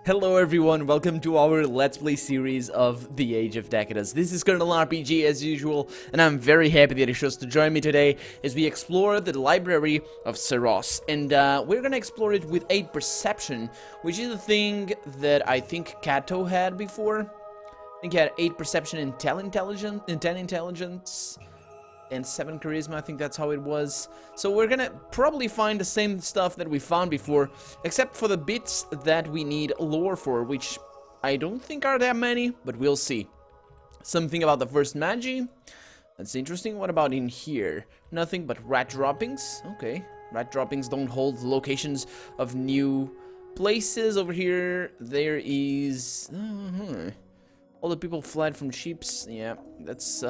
Hello everyone, welcome to our Let's Play series of the Age of Decadence. This is Colonel RPG as usual, and I'm very happy that you chose to join me today as we explore the library of Saros. And we're gonna explore it with 8 perception, which is a thing that I think Kato had before. I think he had 8 perception and 10 intelligence, and 7 charisma. I think that's how it was. So we're gonna probably find the same stuff that we found before, except for the bits that we need lore for, which I don't think are that many, but we'll see. Something about the first magi. That's interesting. What about in here? Nothing but rat droppings. Okay. Rat droppings don't hold locations of new places. Over here, there is... all the people fled from sheeps. Yeah, that's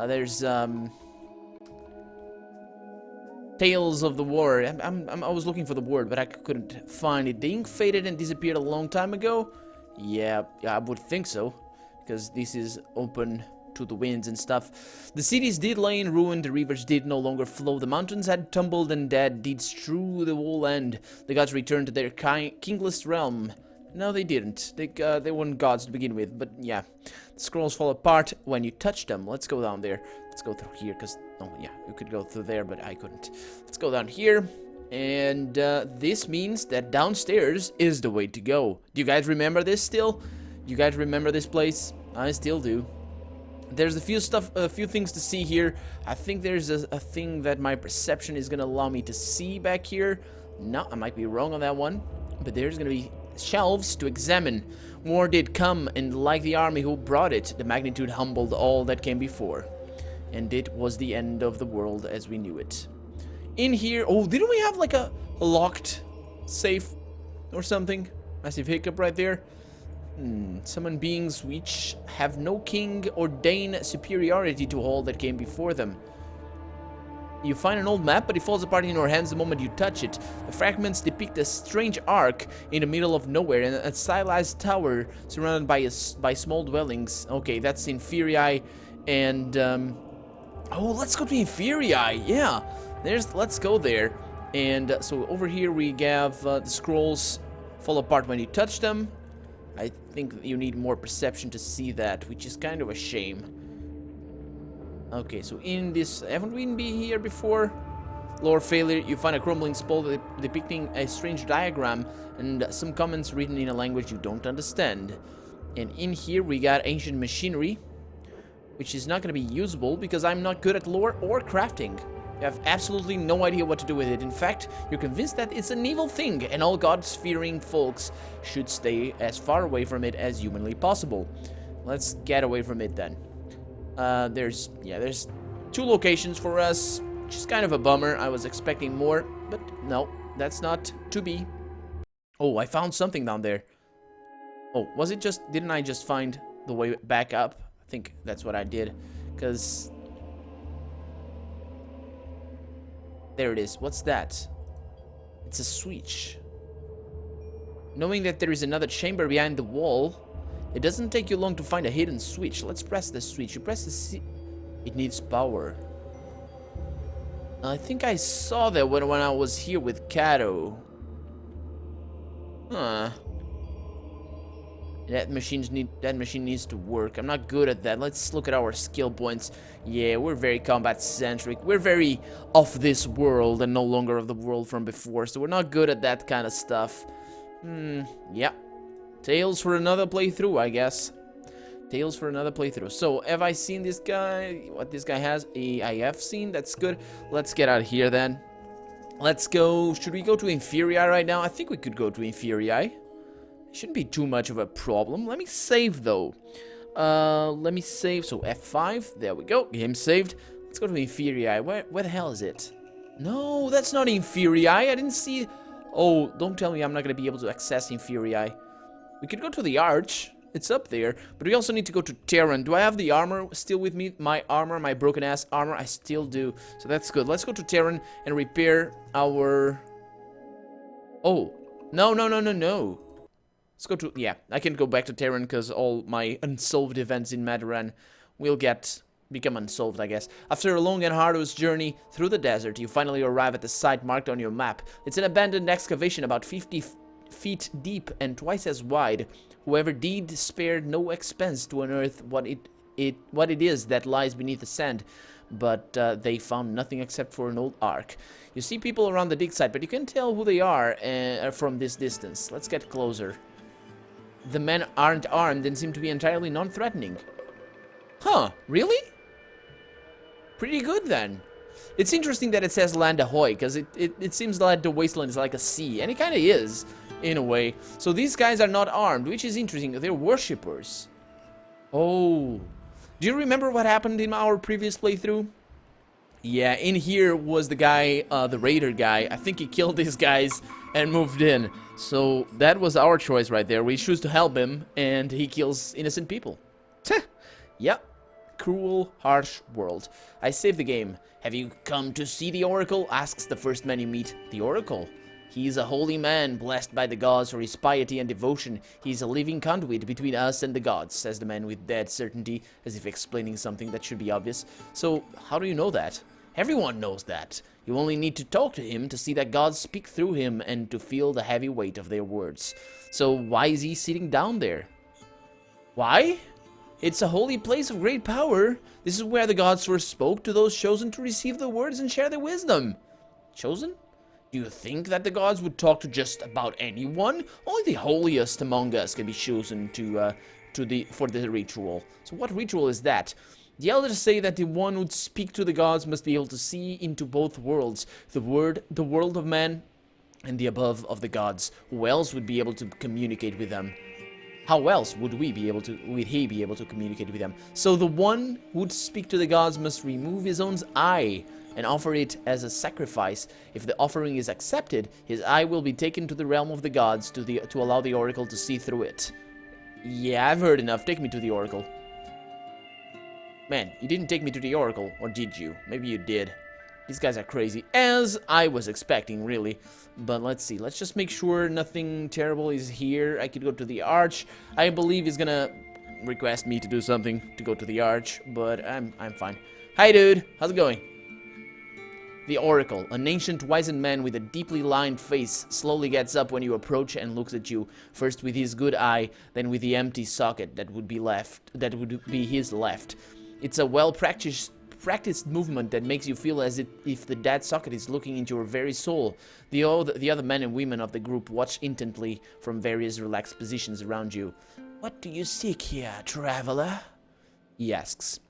there's Tales of the War. I was looking for the word, but I couldn't find it. The ink faded and disappeared a long time ago. Yeah, I would think so, because this is open to the winds and stuff. The cities did lay in ruin, the rivers did no longer flow, the mountains had tumbled and dead deeds strew the whole land. The gods returned to their kingless realm. No, they didn't. They weren't gods to begin with, but yeah. The scrolls fall apart when you touch them. Let's go down there. Let's go through here, because... oh, yeah, you could go through there, but I couldn't. Let's go down here. And this means that downstairs is the way to go. Do you guys remember this still? Do you guys remember this place? I still do. There's a few things to see here. I think there's a thing that my perception is going to allow me to see back here. No, I might be wrong on that one. But there's going to be shelves to examine. War did come, and like the army who brought it, the magnitude humbled all that came before. And it was the end of the world as we knew it. In here... oh, didn't we have like a locked safe or something? Massive hiccup right there. Summon beings which have no king ordain superiority to all that came before them. You find an old map, but it falls apart in your hands the moment you touch it. The fragments depict a strange arc in the middle of nowhere and a stylized tower surrounded by small dwellings. Okay, that's Inferii, and oh, let's go to Inferii. Yeah, let's go there. And so over here we have the scrolls fall apart when you touch them. I think you need more perception to see that, which is kind of a shame. Okay, so in this... haven't we been here before? Lore failure, you find a crumbling spell depicting a strange diagram and some comments written in a language you don't understand. And in here we got ancient machinery, which is not going to be usable because I'm not good at lore or crafting. You have absolutely no idea what to do with it. In fact, you're convinced that it's an evil thing and all gods-fearing folks should stay as far away from it as humanly possible. Let's get away from it then. There's 2 locations for us, which is kind of a bummer. I was expecting more, but no, that's not to be. Oh, I found something down there. Oh, was it just... didn't I just find the way back up? I think that's what I did, because... there it is. What's that? It's a switch. Knowing that there is another chamber behind the wall... it doesn't take you long to find a hidden switch. Let's press the switch. You press the it needs power. I think I saw that when I was here with Kato. Huh. That machine needs to work. I'm not good at that. Let's look at our skill points. Yeah, we're very combat centric. We're very of this world and no longer of the world from before. So we're not good at that kind of stuff. Yeah. Tales for another playthrough, I guess. Tales for another playthrough. So, have I seen this guy? What this guy has? I have seen. That's good. Let's get out of here then. Let's go. Should we go to Inferii right now? I think we could go to Inferii. Shouldn't be too much of a problem. Let me save, though. Let me save. So, F5. There we go. Game saved. Let's go to Inferii. Where the hell is it? No, that's not Inferii. I didn't see... oh, don't tell me I'm not going to be able to access Inferii. We could go to the Arch. It's up there. But we also need to go to Terran. Do I have the armor still with me? My armor, my broken-ass armor? I still do. So that's good. Let's go to Terran and repair our... oh. No. Let's go to... yeah, I can go back to Terran because all my unsolved events in Maadoran will become unsolved, I guess. After a long and arduous journey through the desert, you finally arrive at the site marked on your map. It's an abandoned excavation about 50 feet deep and twice as wide. Whoever did spared no expense to unearth what it is that lies beneath the sand, but they found nothing except for an old ark. You see people around the dig site, but you can't tell who they are from this distance. Let's get closer. The men aren't armed and seem to be entirely non-threatening. Huh, really? Pretty good then. It's interesting that it says land ahoy, because it seems like the wasteland is like a sea, and it kind of is, in a way. So these guys are not armed, which is interesting. They're worshippers. Oh. Do you remember what happened in our previous playthrough? Yeah, in here was the guy, the raider guy. I think he killed these guys and moved in. So that was our choice right there. We choose to help him, and he kills innocent people. Yep. Cruel, harsh world. I saved the game. Have you come to see the Oracle? Asks the first man you meet. The Oracle? He's a holy man, blessed by the gods for his piety and devotion. He's a living conduit between us and the gods, says the man with dead certainty, as if explaining something that should be obvious. So, how do you know that? Everyone knows that. You only need to talk to him to see that gods speak through him and to feel the heavy weight of their words. So, why is he sitting down there? Why? It's a holy place of great power. This is where the gods first spoke to those chosen to receive the words and share their wisdom. Chosen? Do you think that the gods would talk to just about anyone? Only the holiest among us can be chosen for the ritual. So what ritual is that? The elders say that the one who would speak to the gods must be able to see into both worlds, the world of man, and the above of the gods. Who else would be able to communicate with them? How else would he be able to communicate with them? So the one who would speak to the gods must remove his own eye and offer it as a sacrifice. If the offering is accepted, his eye will be taken to the realm of the gods to allow the oracle to see through it. Yeah, I've heard enough. Take me to the oracle. Man, you didn't take me to the oracle, or did you? Maybe you did. These guys are crazy, as I was expecting, really. But let's see. Let's just make sure nothing terrible is here. I could go to the arch. I believe he's gonna request me to do something to go to the arch, but I'm fine. Hi, dude. How's it going? The Oracle, an ancient wizened man with a deeply lined face, slowly gets up when you approach and looks at you, first with his good eye, then with the empty socket that would be his left. It's a well-practiced movement that makes you feel as if the dead socket is looking into your very soul. The other men and women of the group watch intently from various relaxed positions around you. What do you seek here, traveler? He asks.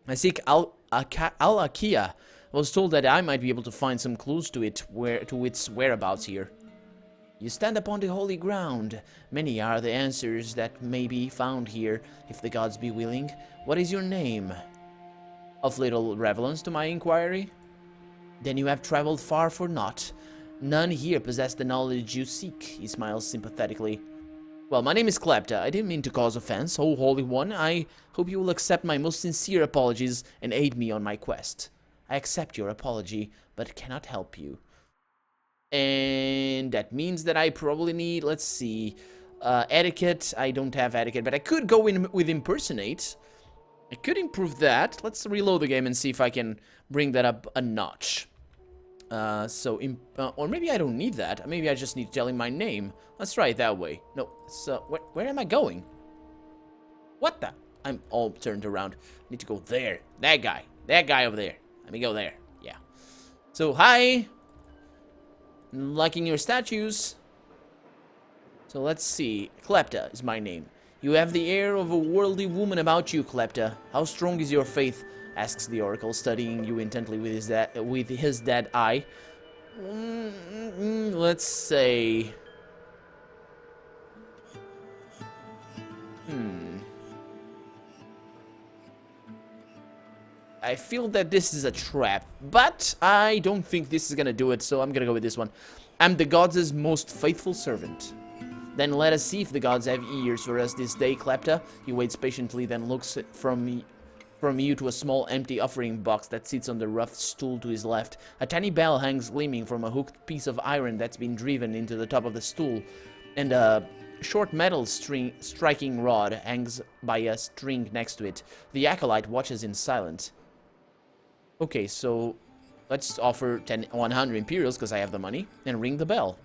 I seek Al-Akia. I was told that I might be able to find some clues to its whereabouts here. You stand upon the holy ground. Many are the answers that may be found here, if the gods be willing. What is your name? Of little relevance to my inquiry? Then you have traveled far for naught. None here possess the knowledge you seek, he smiles sympathetically. Well, my name is Klepta. I didn't mean to cause offense, O Holy One. I hope you will accept my most sincere apologies and aid me on my quest. I accept your apology, but cannot help you. And that means that I probably need, let's see, etiquette. I don't have etiquette, but I could go in with impersonate. I could improve that. Let's reload the game and see if I can bring that up a notch. Or maybe I don't need that. Maybe I just need to tell him my name. Let's try it that way. No, so where am I going? What the? I'm all turned around. I need to go there. That guy over there. Let me go there. Yeah. So, hi. Liking your statues. So, let's see. Klepta is my name. You have the air of a worldly woman about you, Klepta. How strong is your faith? Asks the oracle, studying you intently with his dead eye. Let's say... I feel that this is a trap, but I don't think this is gonna do it, so I'm gonna go with this one. I'm the gods' most faithful servant. Then let us see if the gods have ears for us this day, Klepta. He waits patiently, then looks from you to a small empty offering box that sits on the rough stool to his left. A tiny bell hangs gleaming from a hooked piece of iron that's been driven into the top of the stool, and a short metal striking rod hangs by a string next to it. The acolyte watches in silence. Okay, so let's offer 100 Imperials, because I have the money, and ring the bell.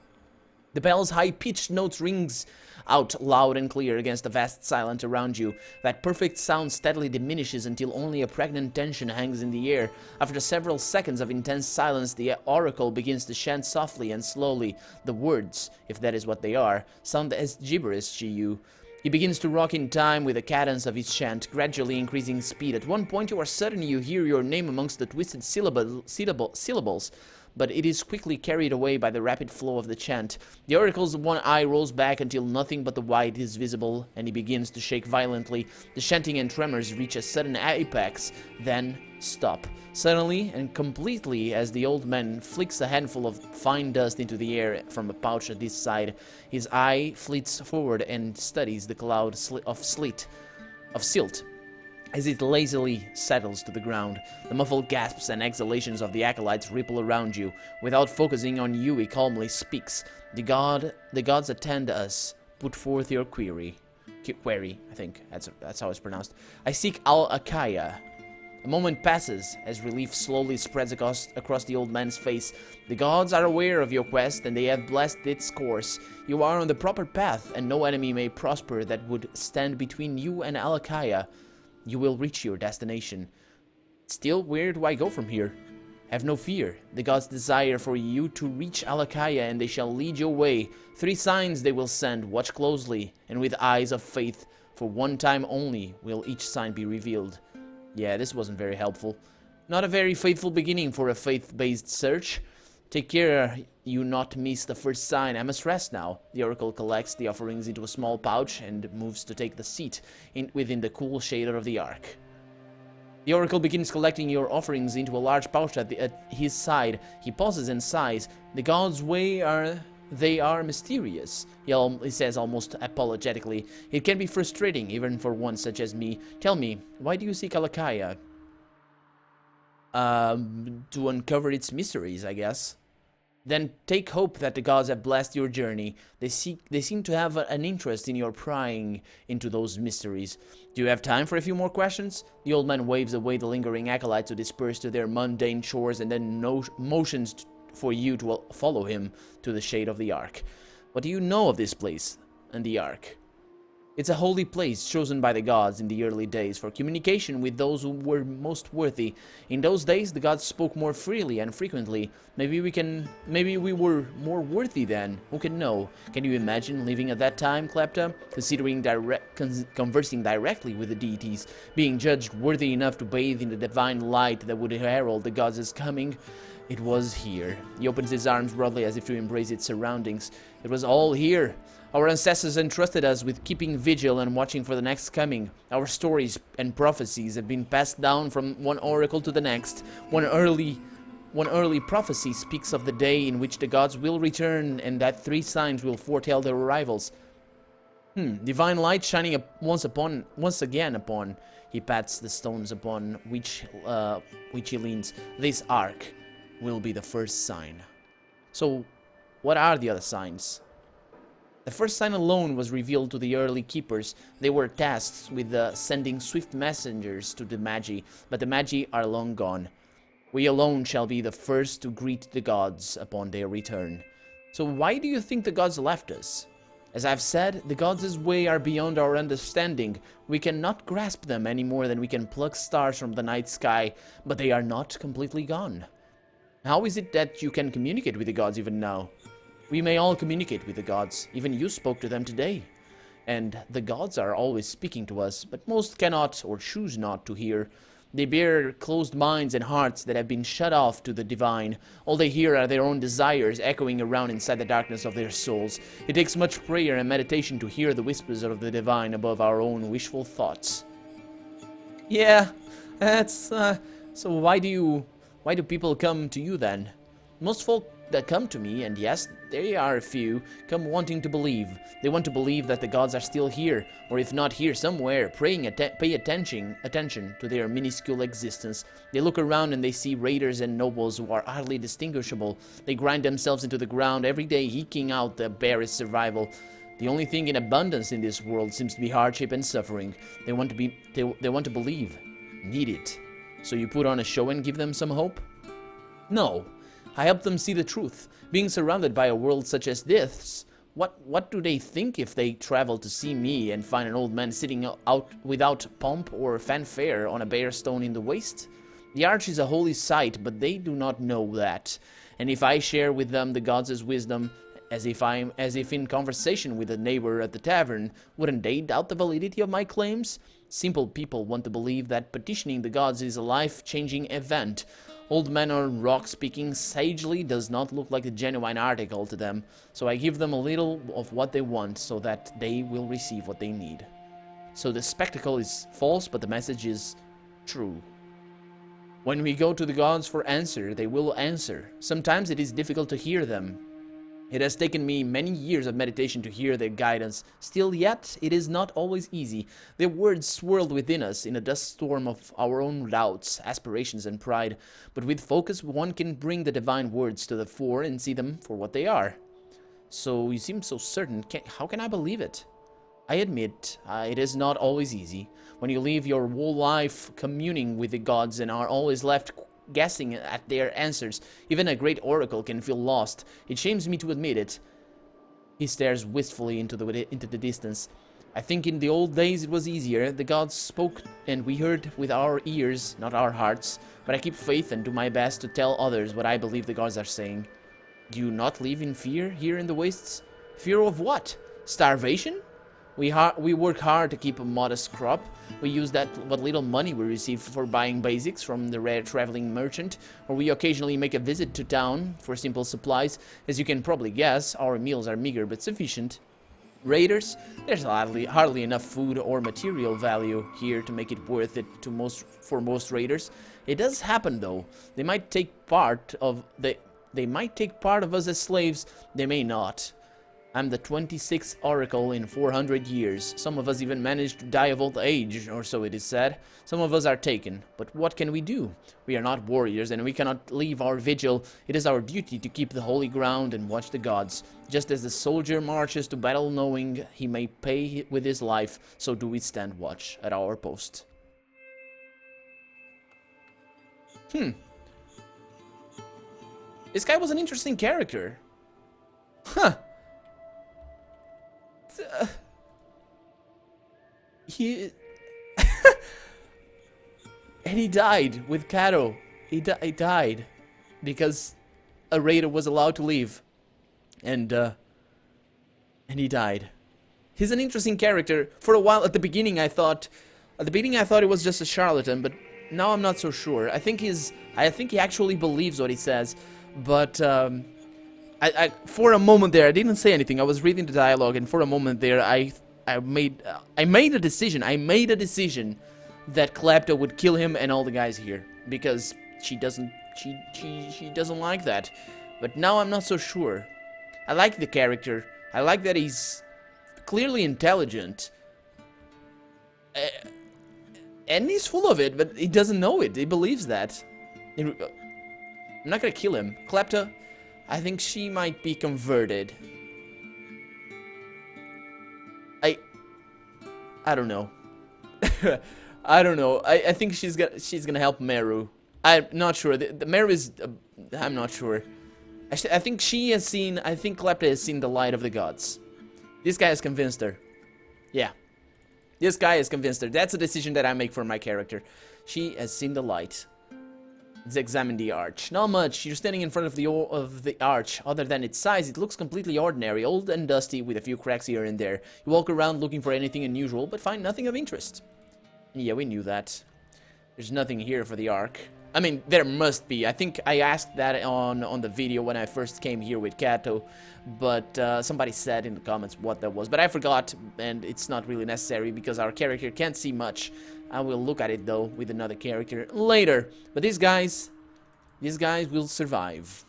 The bell's high-pitched notes rings out loud and clear against the vast silence around you. That perfect sound steadily diminishes until only a pregnant tension hangs in the air. After several seconds of intense silence, the oracle begins to chant softly and slowly. The words, if that is what they are, sound as gibberish to you. He begins to rock in time with the cadence of his chant, gradually increasing speed. At one point you are certain you hear your name amongst the twisted syllables, but it is quickly carried away by the rapid flow of the chant. The oracle's one eye rolls back until nothing but the white is visible, and he begins to shake violently. The chanting and tremors reach a sudden apex, then stop. Suddenly and completely, as the old man flicks a handful of fine dust into the air from a pouch at his side, his eye fleets forward and studies the cloud of silt as it lazily settles to the ground. The muffled gasps and exhalations of the acolytes ripple around you. Without focusing on you, he calmly speaks. The gods attend us. Put forth your query. Query, I think. That's how it's pronounced. I seek Al-Akaya. A moment passes as relief slowly spreads across the old man's face. The gods are aware of your quest and they have blessed its course. You are on the proper path and no enemy may prosper that would stand between you and Al-Akaya. You will reach your destination. Still, where do I go from here? Have no fear. The gods desire for you to reach Al-Akaya and they shall lead your way. 3 signs they will send. Watch closely and with eyes of faith. For one time only will each sign be revealed. Yeah, this wasn't very helpful. Not a very faithful beginning for a faith-based search. Take care you not miss the first sign. I must rest now. The oracle collects the offerings into a small pouch and moves to take the seat within the cool shade of the ark. The oracle begins collecting your offerings into a large pouch at his side. He pauses and sighs. The gods' way they are mysterious, he says almost apologetically. It can be frustrating, even for one such as me. Tell me, why do you seek Al-Akaya? To uncover its mysteries, I guess. Then take hope that the gods have blessed your journey. They seem to have an interest in your prying into those mysteries. Do you have time for a few more questions? The old man waves away the lingering acolytes to disperse to their mundane chores and then motions for you to follow him to the shade of the ark. What do you know of this place and the ark? It's a holy place chosen by the gods in the early days for communication with those who were most worthy. In those days, the gods spoke more freely and frequently. Maybe we were more worthy then. Who can know? Can you imagine living at that time, Klepta? Conversing directly with the deities, being judged worthy enough to bathe in the divine light that would herald the gods' coming? It was here. He opens his arms broadly as if to embrace its surroundings. It was all here. Our ancestors entrusted us with keeping vigil and watching for the next coming. Our stories and prophecies have been passed down from one oracle to the next. One early prophecy speaks of the day in which the gods will return and that 3 signs will foretell their arrivals. Divine light shining once again upon. He pats the stones upon which he leans. This ark will be the first sign. So, what are the other signs? The first sign alone was revealed to the early keepers. They were tasked with sending swift messengers to the Magi, but the Magi are long gone. We alone shall be the first to greet the gods upon their return. So why do you think the gods left us? As I've said, the gods' way are beyond our understanding. We cannot grasp them any more than we can pluck stars from the night sky, but they are not completely gone. How is it that you can communicate with the gods even now? We may all communicate with the gods. Even you spoke to them today. And the gods are always speaking to us, but most cannot or choose not to hear. They bear closed minds and hearts that have been shut off to the divine. All they hear are their own desires echoing around inside the darkness of their souls. It takes much prayer and meditation to hear the whispers of the divine above our own wishful thoughts. Yeah, that's, so why do people come to you then? Most folk that come to me, and yes, there are a few, come wanting to believe. They want to believe that the gods are still here, or if not here, somewhere, pay attention to their minuscule existence. They look around and they see raiders and nobles who are hardly distinguishable. They grind themselves into the ground every day, eking out the barest survival. The only thing in abundance in this world seems to be hardship and suffering. They want to believe, need it. So you put on a show and give them some hope? No. I help them see the truth. Being surrounded by a world such as this, what do they think if they travel to see me and find an old man sitting out without pomp or fanfare on a bare stone in the waste? The arch is a holy sight, but they do not know that. And if I share with them the gods' wisdom, as if in conversation with a neighbor at the tavern, wouldn't they doubt the validity of my claims? Simple people want to believe that petitioning the gods is a life-changing event. Old men on rock speaking sagely does not look like a genuine article to them, so I give them a little of what they want so that they will receive what they need. So the spectacle is false, but the message is true. When we go to the gods for answer, they will answer. Sometimes it is difficult to hear them. It has taken me many years of meditation to hear their guidance. Still yet, it is not always easy. Their words swirled within us in a dust storm of our own doubts, aspirations, and pride. But with focus, one can bring the divine words to the fore and see them for what they are. So you seem so certain. How can I believe it? I admit, it is not always easy. When you live your whole life communing with the gods and are always left guessing at their answers, even a great oracle can feel lost. It shames me to admit it. He stares wistfully into the distance. I think in the old days it was easier. The gods spoke and we heard with our ears, not our hearts. But I keep faith and do my best to tell others what I believe the gods are saying. Do you not live in fear here in the wastes? Fear of what? Starvation? We work hard to keep a modest crop. We use what little money we receive for buying basics from the rare traveling merchant, or we occasionally make a visit to town for simple supplies. As you can probably guess, our meals are meager but sufficient. Raiders? There's hardly enough food or material value here to make it worth it for most raiders. It does happen though. They might take part of us as slaves. They may not. I'm the 26th oracle in 400 years. Some of us even managed to die of old age, or so it is said. Some of us are taken. But what can we do? We are not warriors, and we cannot leave our vigil. It is our duty to keep the holy ground and watch the gods. Just as the soldier marches to battle knowing he may pay with his life, so do we stand watch at our post. This guy was an interesting character. Huh. He and he died with Kato. He died because a raider was allowed to leave, and he died. He's an interesting character. For a while, at the beginning, I thought it was just a charlatan, but now I'm not so sure. I think he actually believes what he says, but for a moment there, I didn't say anything. I was reading the dialogue, and for a moment there, I made a decision. I made a decision that Klepto would kill him and all the guys here because she doesn't like that. But now I'm not so sure. I like the character. I like that he's clearly intelligent, and he's full of it, but he doesn't know it. He believes that. I'm not gonna kill him. Klepto, I think she might be converted. I don't know. I don't know. I think she's gonna help Meru. I'm not sure. The Meru is. I'm not sure. Actually, I think she has seen. I think Klepto has seen the light of the gods. This guy has convinced her. Yeah. This guy has convinced her. That's a decision that I make for my character. She has seen the light. Let's examine the arch. Not much. You're standing in front of the arch. Other than its size, it looks completely ordinary, old and dusty, with a few cracks here and there. You walk around looking for anything unusual, but find nothing of interest. Yeah, we knew that. There's nothing here for the ark. I mean, there must be. I think I asked that on the video when I first came here with Kato, but somebody said in the comments what that was. But I forgot, and it's not really necessary because our character can't see much. I will look at it though with another character later. But these guys will survive.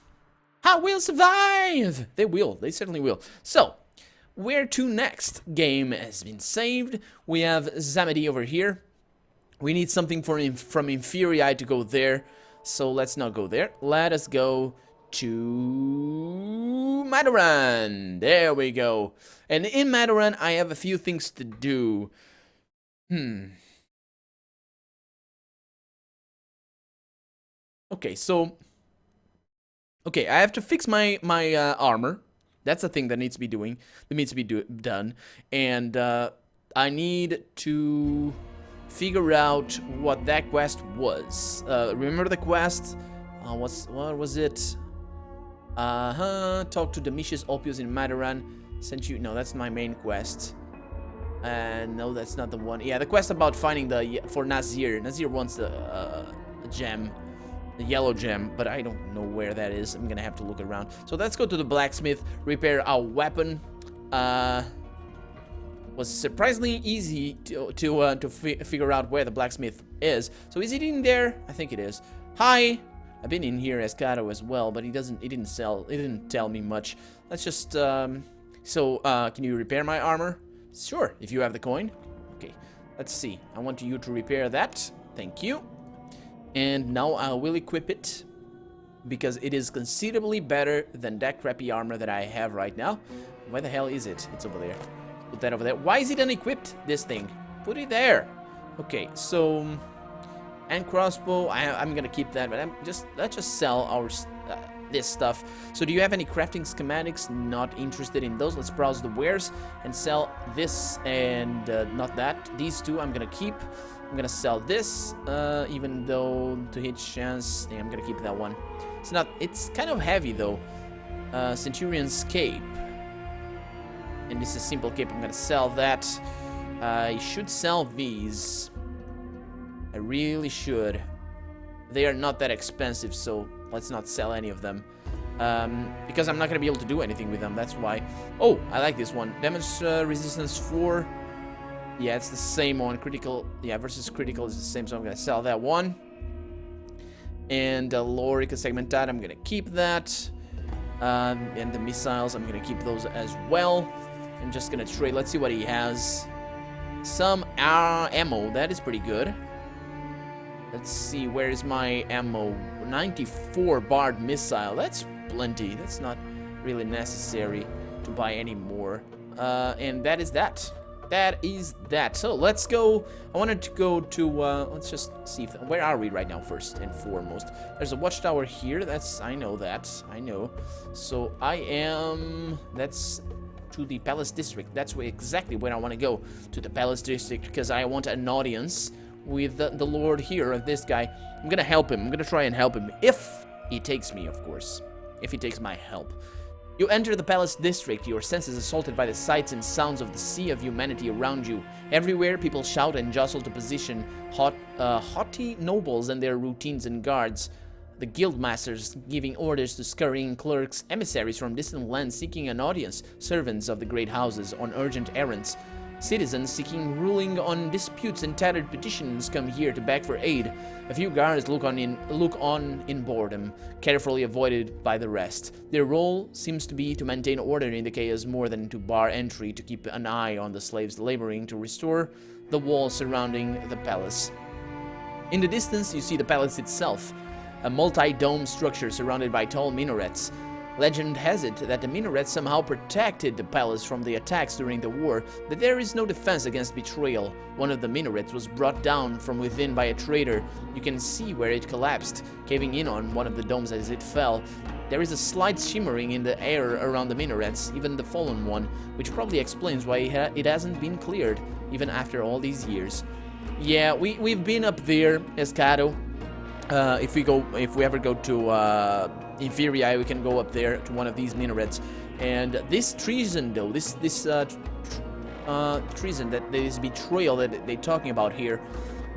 I will survive! They will. They certainly will. So, where to next? Game has been saved. We have Zamedi over here. We need something from Inferii to go there. So let's not go there. Let us go to Maadoran. There we go. And in Maadoran, I have a few things to do. Okay, so Okay, I have to fix my armor. That's the thing that needs to be done, and I need to figure out what that quest was. Remember the quest? What was it? Talk to Domitius Oppius in Maadoran. Sent you. No, that's my main quest. No, that's not the one. Yeah, the quest about finding for Nasir. Nasir wants the gem. The yellow gem, but I don't know where that is. I'm gonna have to look around. So let's go to the blacksmith, repair our weapon. Was surprisingly easy to figure out where the blacksmith is. So is it in there? I think it is. Hi, I've been in here as Kato as well, but he didn't tell me much. Let's just can you repair my armor? Sure, if you have the coin. Okay, let's see. I want you to repair that. Thank you. And now I will equip it, because it is considerably better than that crappy armor that I have right now. Where the hell is it? It's over there. Put that over there. Why is it unequipped, this thing? Put it there. Okay, so... And crossbow, I'm gonna keep that, but let's just sell our this stuff. So do you have any crafting schematics? Not interested in those. Let's browse the wares and sell this and not that. These two I'm gonna keep. I'm gonna sell this, even though to hit chance, yeah, I'm gonna keep that one. It's kind of heavy though. Centurion's cape. And this is a simple cape, I'm gonna sell that. I should sell these. I really should. They are not that expensive, so let's not sell any of them. Because I'm not gonna be able to do anything with them, that's why. Oh, I like this one. Damage resistance 4. Yeah, it's the same one. Critical, yeah, versus critical is the same, so I'm gonna sell that one. And Lorica Segmentat, I'm gonna keep that. And the missiles, I'm gonna keep those as well. I'm just gonna trade. Let's see what he has. Some ammo, that is pretty good. Let's see, where is my ammo? 94 barred missile, that's plenty. That's not really necessary to buy any more. And that is that. That is that. So let's go. I wanted to go to let's just see where are we right now, first and foremost. There's a watchtower here. I know that. I know. So that's to the palace district. That's exactly where I want to go, to the palace district, because I want an audience with the lord here, of this guy. I'm gonna help him. I'm gonna try and help him, if he takes me, of course. If he takes my help. You enter the palace district, your senses assaulted by the sights and sounds of the sea of humanity around you. Everywhere, people shout and jostle to position haughty nobles and their routines and guards. The guild masters giving orders to scurrying clerks, emissaries from distant lands seeking an audience, servants of the great houses on urgent errands. Citizens seeking ruling on disputes and tattered petitions come here to beg for aid. A few guards look on in boredom, carefully avoided by the rest. Their role seems to be to maintain order in the chaos more than to bar entry, to keep an eye on the slaves laboring to restore the walls surrounding the palace. In the distance, you see the palace itself, a multi-dome structure surrounded by tall minarets. Legend has it that the minarets somehow protected the palace from the attacks during the war, but there is no defense against betrayal. One of the minarets was brought down from within by a traitor. You can see where it collapsed, caving in on one of the domes as it fell. There is a slight shimmering in the air around the minarets, even the fallen one, which probably explains why it hasn't been cleared, even after all these years. Yeah, we've been up there, Escado. If we ever go to Inferior, we can go up there to one of these minarets. And this treason, though, this treason, this betrayal that they're talking about here,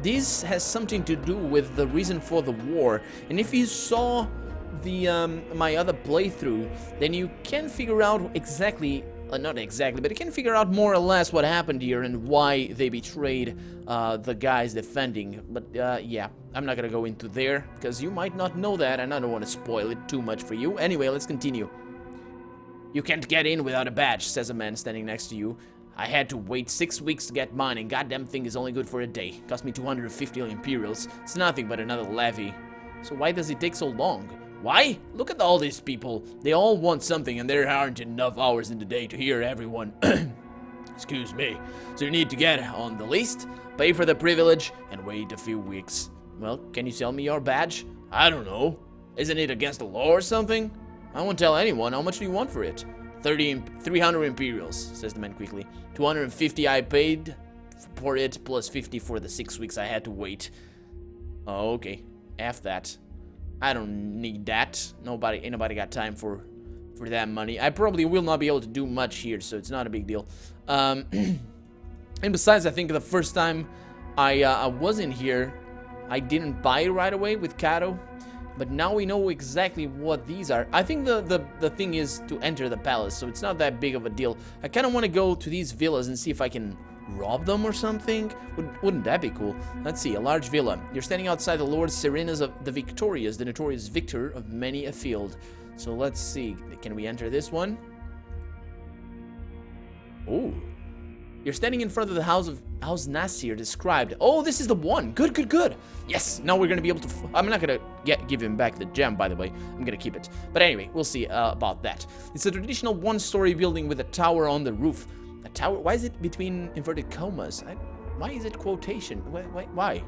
this has something to do with the reason for the war. And if you saw the my other playthrough, then you can figure out exactly. Not exactly, but you can figure out more or less what happened here and why they betrayed the guys defending. But yeah, I'm not gonna go into there because you might not know that, and I don't want to spoil it too much for you. Anyway, let's continue. You can't get in without a badge, says a man standing next to you. I had to wait 6 weeks to get mine, and goddamn thing is only good for a day. Cost me 250 imperials. It's nothing but another levy. So why does it take so long? Why? Look at all these people. They all want something, and there aren't enough hours in the day to hear everyone. Excuse me. So you need to get on the list, pay for the privilege, and wait a few weeks. Well, can you sell me your badge? I don't know. Isn't it against the law or something? I won't tell anyone. How much do you want for it? 300 Imperials, says the man quickly. 250 I paid for it, plus 50 for the 6 weeks I had to wait. Oh, okay. F that. I don't need that. Ain't nobody got time for that money. I probably will not be able to do much here, so it's not a big deal. And besides, I think the first time I was in here, I didn't buy it right away with Cato. But now we know exactly what these are. I think the thing is to enter the palace, so it's not that big of a deal. I kind of want to go to these villas and see if I can rob them or something. Wouldn't that be cool? Let's see, a large villa. You're standing outside the Lord Serenas of the Victorious, the notorious victor of many a field. So let's see, can we enter this one? Oh. You're standing in front of the house Nasir described. Oh, this is the one. Good, good, good. Yes, now we're going to be able to... I'm not going to give him back the gem, by the way. I'm going to keep it. But anyway, we'll see about that. It's a traditional one-story building with a tower on the roof. A tower? Why is it between inverted commas? Why is it quotation? Why?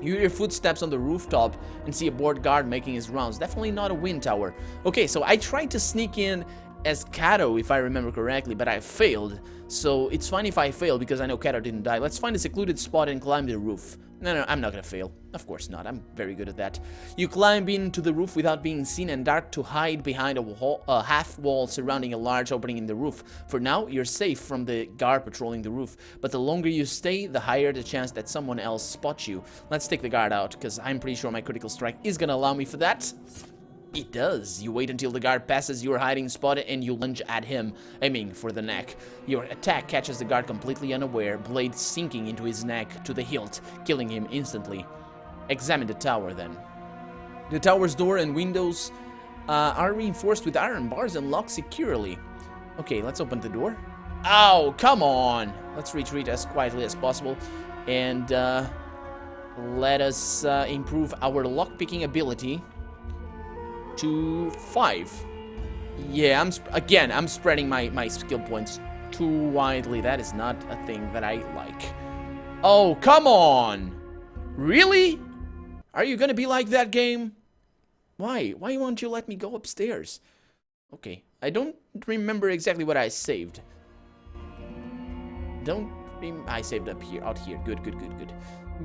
You hear footsteps on the rooftop and see a bored guard making his rounds. Definitely not a wind tower. Okay, so I tried to sneak in as Cato, if I remember correctly, but I failed. So it's fine if I fail because I know Cato didn't die. Let's find a secluded spot and climb the roof. No, I'm not gonna fail. Of course not. I'm very good at that. You climb into the roof without being seen and dart to hide behind a half wall surrounding a large opening in the roof. For now, you're safe from the guard patrolling the roof, but the longer you stay, the higher the chance that someone else spots you. Let's take the guard out, because I'm pretty sure my critical strike is gonna allow me for that. It does. You wait until the guard passes your hiding spot and you lunge at him, aiming for the neck. Your attack catches the guard completely unaware, blade sinking into his neck to the hilt, killing him instantly. Examine the tower then. The tower's door and windows are reinforced with iron bars and locked securely. Okay, let's open the door. Ow, come on! Let's retreat as quietly as possible and let us improve our lockpicking ability to 5. Yeah, I'm spreading my skill points too widely. That is not a thing that I like. Oh, come on! Really? Are you gonna be like that, game? Why? Why won't you let me go upstairs? Okay, I don't remember exactly what I saved. I saved out here. Good.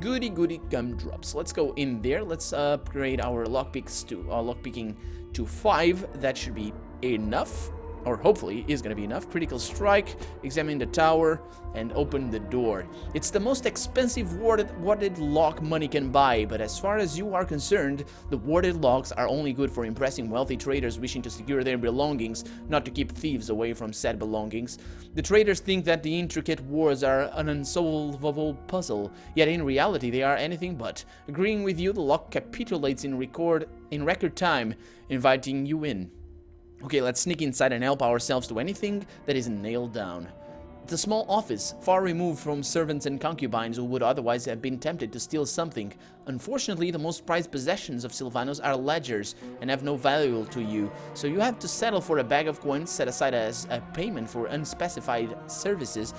Goody gumdrops. Let's go in there. Let's upgrade our lockpicking to 5. That should be enough, or hopefully is gonna be enough. Critical strike. Examine the tower and open the door. It's the most expensive warded lock money can buy, but as far as you are concerned, the warded locks are only good for impressing wealthy traders wishing to secure their belongings, not to keep thieves away from said belongings. The traders think that the intricate wards are an unsolvable puzzle, yet in reality they are anything but. Agreeing with you, the lock capitulates in record time, inviting you in. Okay, let's sneak inside and help ourselves to anything that isn't nailed down. It's a small office, far removed from servants and concubines who would otherwise have been tempted to steal something. Unfortunately, the most prized possessions of Sylvanos are ledgers and have no value to you, so you have to settle for a bag of coins set aside as a payment for unspecified services,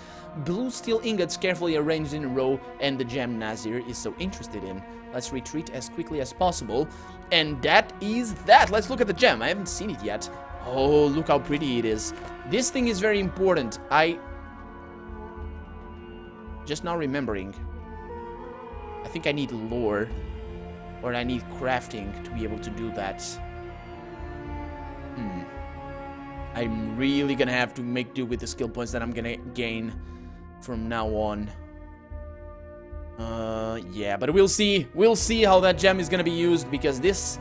blue steel ingots carefully arranged in a row, and the gem Nasir is so interested in. Let's retreat as quickly as possible, and that is that. Let's look at the gem. I haven't seen it yet. Oh, look how pretty it is. This thing is very important. Just now remembering, I think I need lore, or I need crafting to be able to do that. I'm really gonna have to make do with the skill points that I'm gonna gain from now on. Yeah, but we'll see. We'll see how that gem is gonna be used, because this,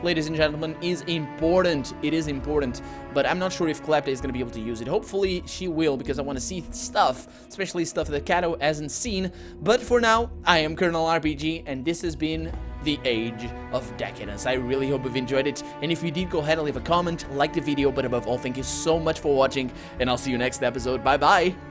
ladies and gentlemen, is important. It is important, but I'm not sure if Klepta is going to be able to use it. Hopefully she will, because I want to see stuff, especially stuff that Cato hasn't seen. But for now, I am Colonel RPG, and this has been the Age of Decadence. I really hope you've enjoyed it, and if you did, go ahead and leave a comment, like the video, but above all, thank you so much for watching, and I'll see you next episode. Bye-bye!